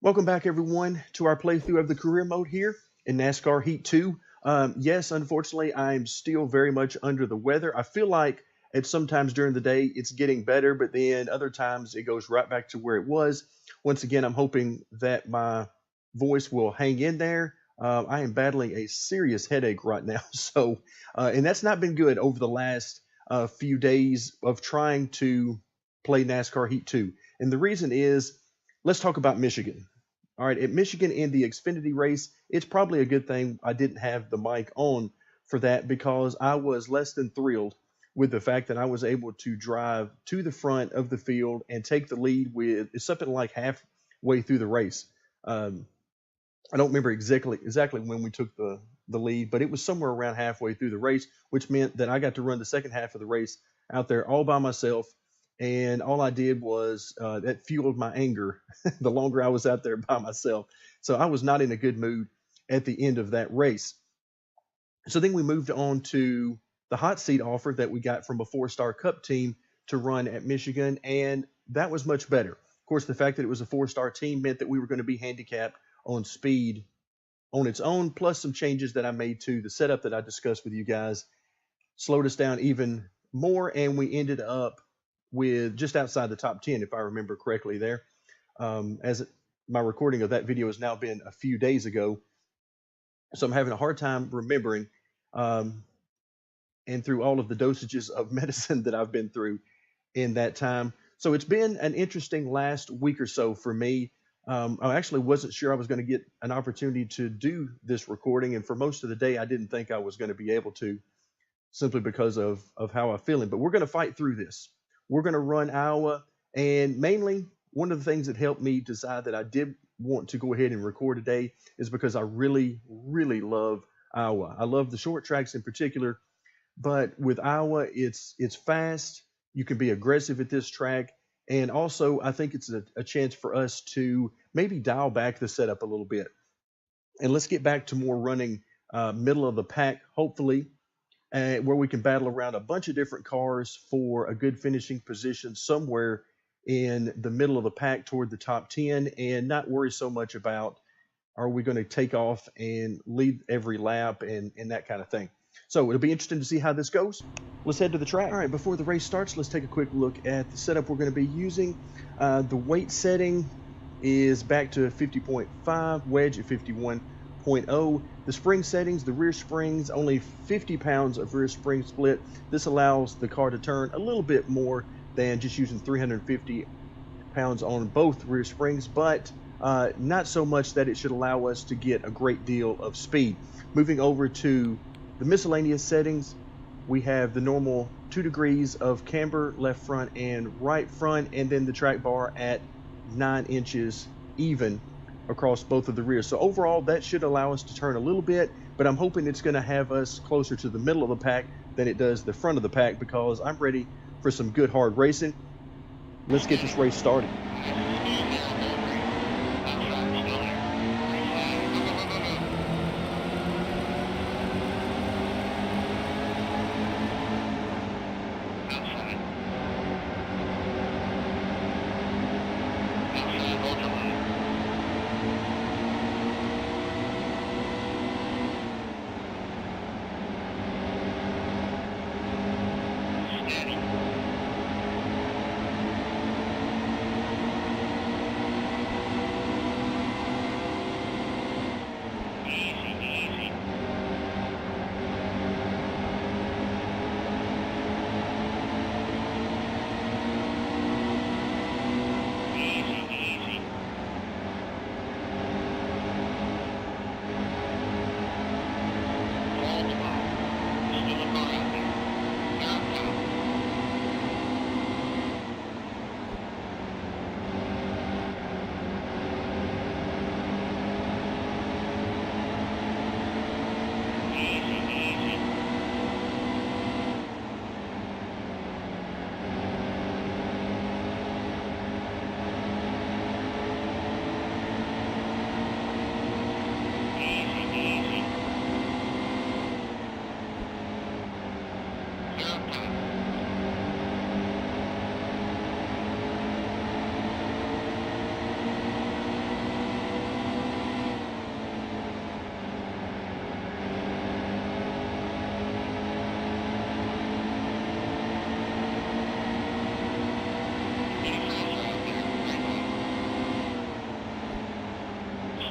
Welcome back, everyone, to our playthrough of the career mode here in NASCAR Heat 2. Yes, unfortunately, I'm still very much under the weather. I feel like at sometimes during the day it's getting better, but then other times it goes right back to where it was. Once again, I'm hoping that my voice will hang in there. I am battling a serious headache right now, and that's not been good over the last few days of trying to play NASCAR Heat 2. And the reason is, let's talk about Michigan. All right, at Michigan in the Xfinity race, it's probably a good thing I didn't have the mic on for that because I was less than thrilled with the fact that I was able to drive to the front of the field and take the lead with it's something like halfway through the race. Um, I don't remember exactly when we took the lead, but it was somewhere around halfway through the race, which meant that I got to run the second half of the race out there all by myself. And all I did was that fueled my anger the longer I was out there by myself. So I was not in a good mood at the end of that race. So then we moved on to the hot seat offer that we got from a four-star cup team to run at Michigan, and that was much better. Of course, the fact that it was a four-star team meant that we were going to be handicapped on speed on its own, plus some changes that I made to the setup that I discussed with you guys slowed us down even more, and we ended up with just outside the top 10, if I remember correctly there. As my recording of that video has now been a few days ago, so I'm having a hard time remembering, um, and through all of the dosages of medicine that I've been through in that time. So it's been an interesting last week or so for me. I actually wasn't sure I was going to get an opportunity to do this recording, and for most of the day, I didn't think I was going to be able to, simply because of how I'm feeling. But we're going to fight through this. We're going to run Iowa, and mainly one of the things that helped me decide that I did want to go ahead and record today is because I really, really love Iowa. I love the short tracks in particular, but with Iowa, it's fast. You can be aggressive at this track, and also I think it's a chance for us to maybe dial back the setup a little bit. And let's get back to more running middle of the pack, hopefully, where we can battle around a bunch of different cars for a good finishing position somewhere in the middle of the pack toward the top 10 and not worry so much about are we going to take off and lead every lap and that kind of thing. So it'll be interesting to see how this goes. Let's head to the track. All right, before the race starts, let's take a quick look at the setup we're going to be using. The weight setting is back to 50.5, wedge at 51.0. The spring settings, the rear springs, only 50 pounds of rear spring split. This allows the car to turn a little bit more than just using 350 pounds on both rear springs, but not so much that it should allow us to get a great deal of speed. Moving over to the miscellaneous settings, we have the normal 2 degrees of camber, left front and right front, and then the track bar at 9 inches even across both of the rears. So overall, that should allow us to turn a little bit, but I'm hoping it's going to have us closer to the middle of the pack than it does the front of the pack because I'm ready for some good hard racing. Let's get this race started.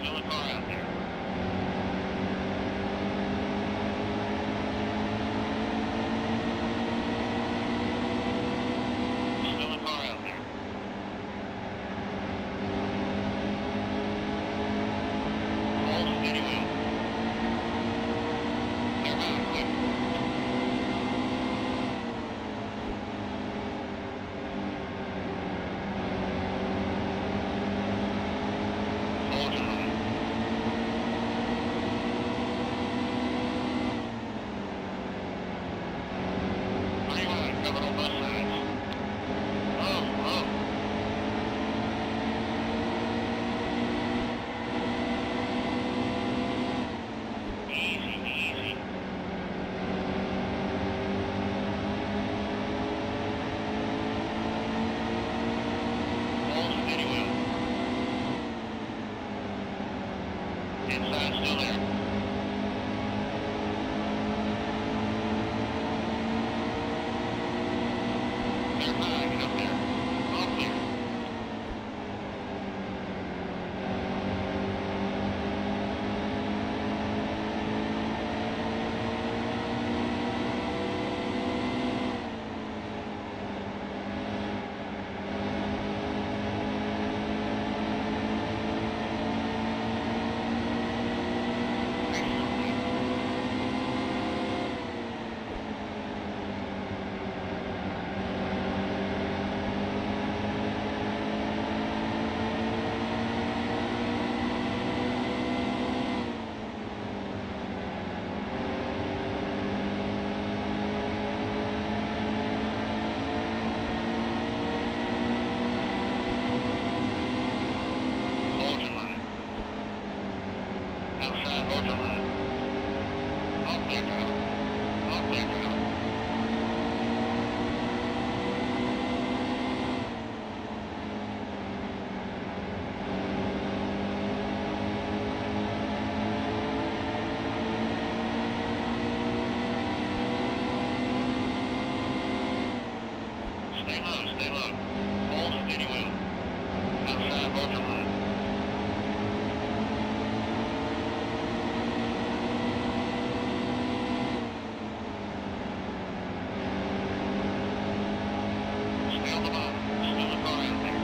Still a car out there. Still a car out there. Hold steady wheel. Clear out, quick. Hold your line. Pretty wide, covered on both sides. Oh, oh. Easy, easy. Hold steady wheel. Inside still there. Clear high, get up there. All clear. Excellent. Hold your line. Outside, hold your line. All clear, driver. All clear, driver. Stay low, stay low. Hold steady wheel. Outside, hold your line. Stay on the bottom. Still a car out there.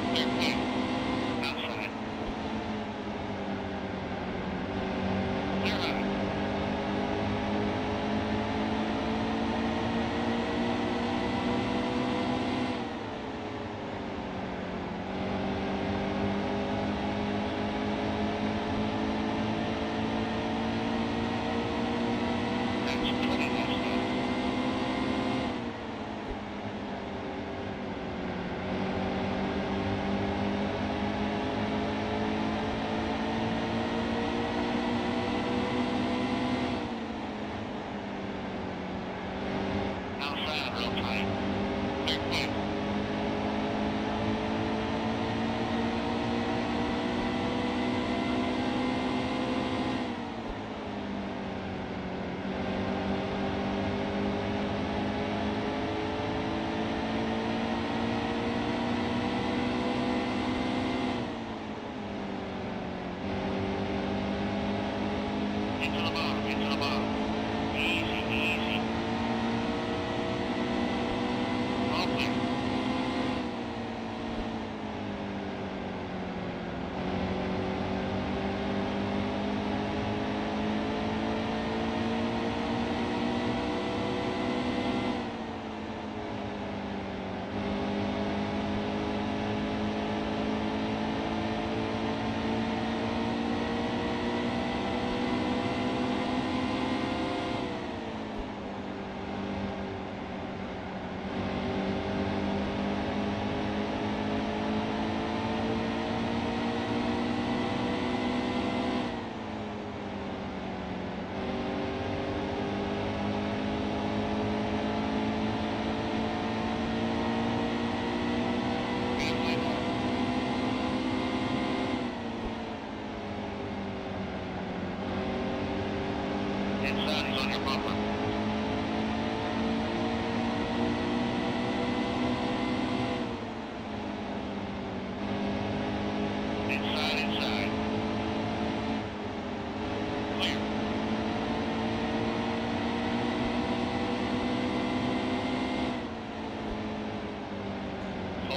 Clear clean. Outside. Clear high. That's 20 left stop.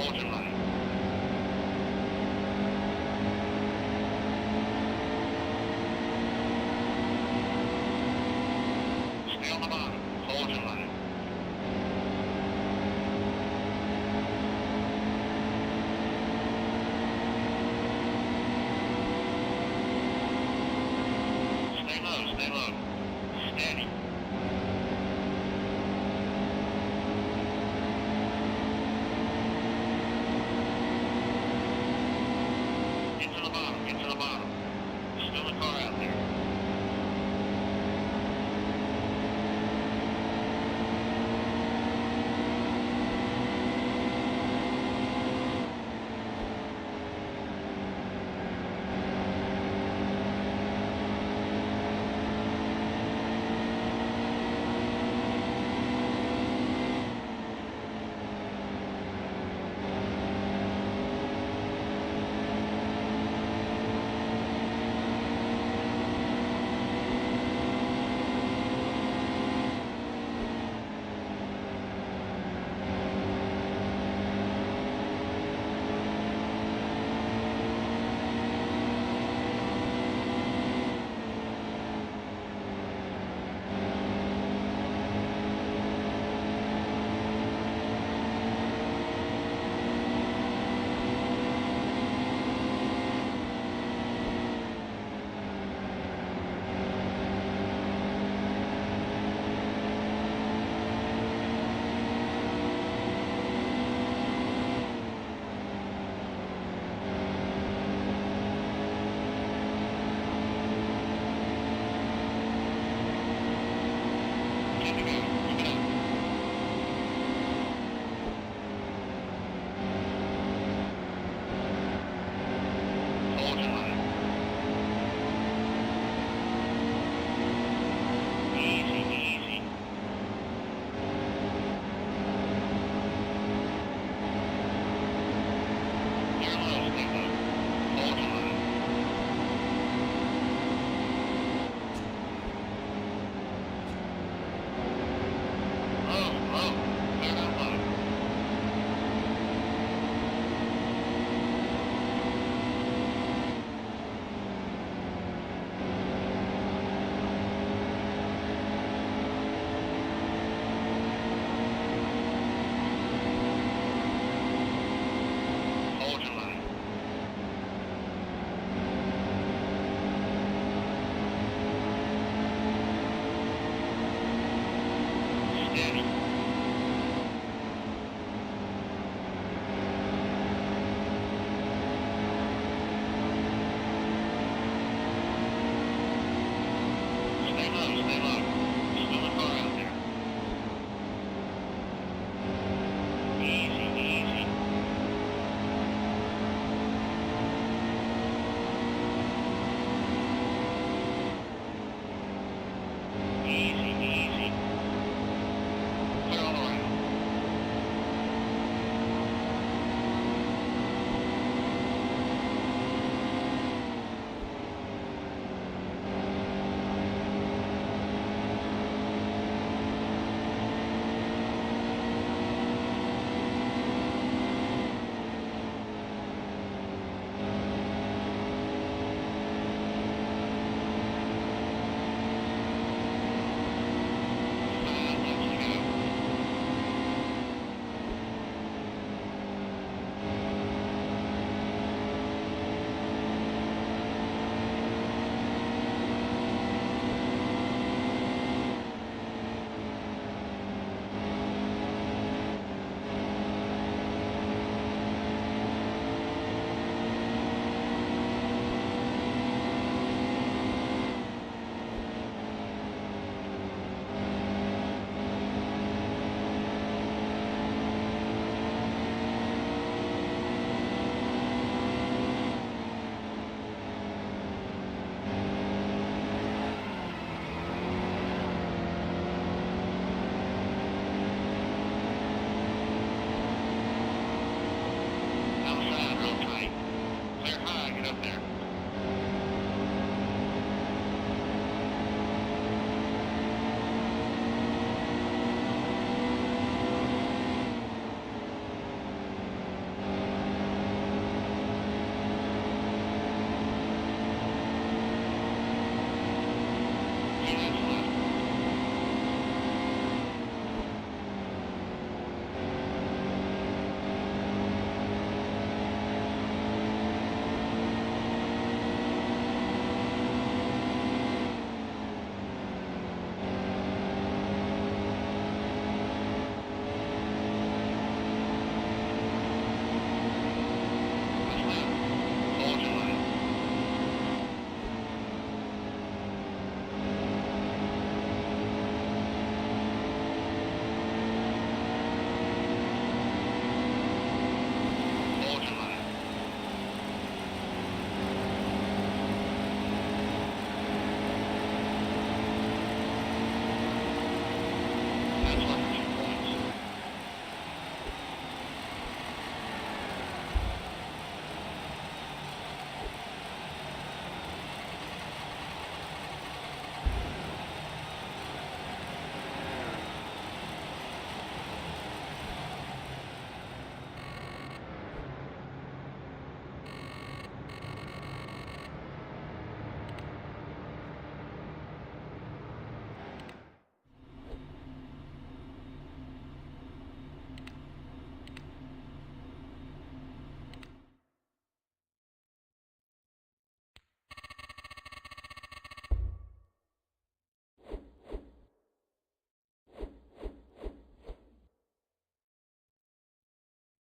Hold your line. Stay on the bottom. Hold your line. Stay low, stay low.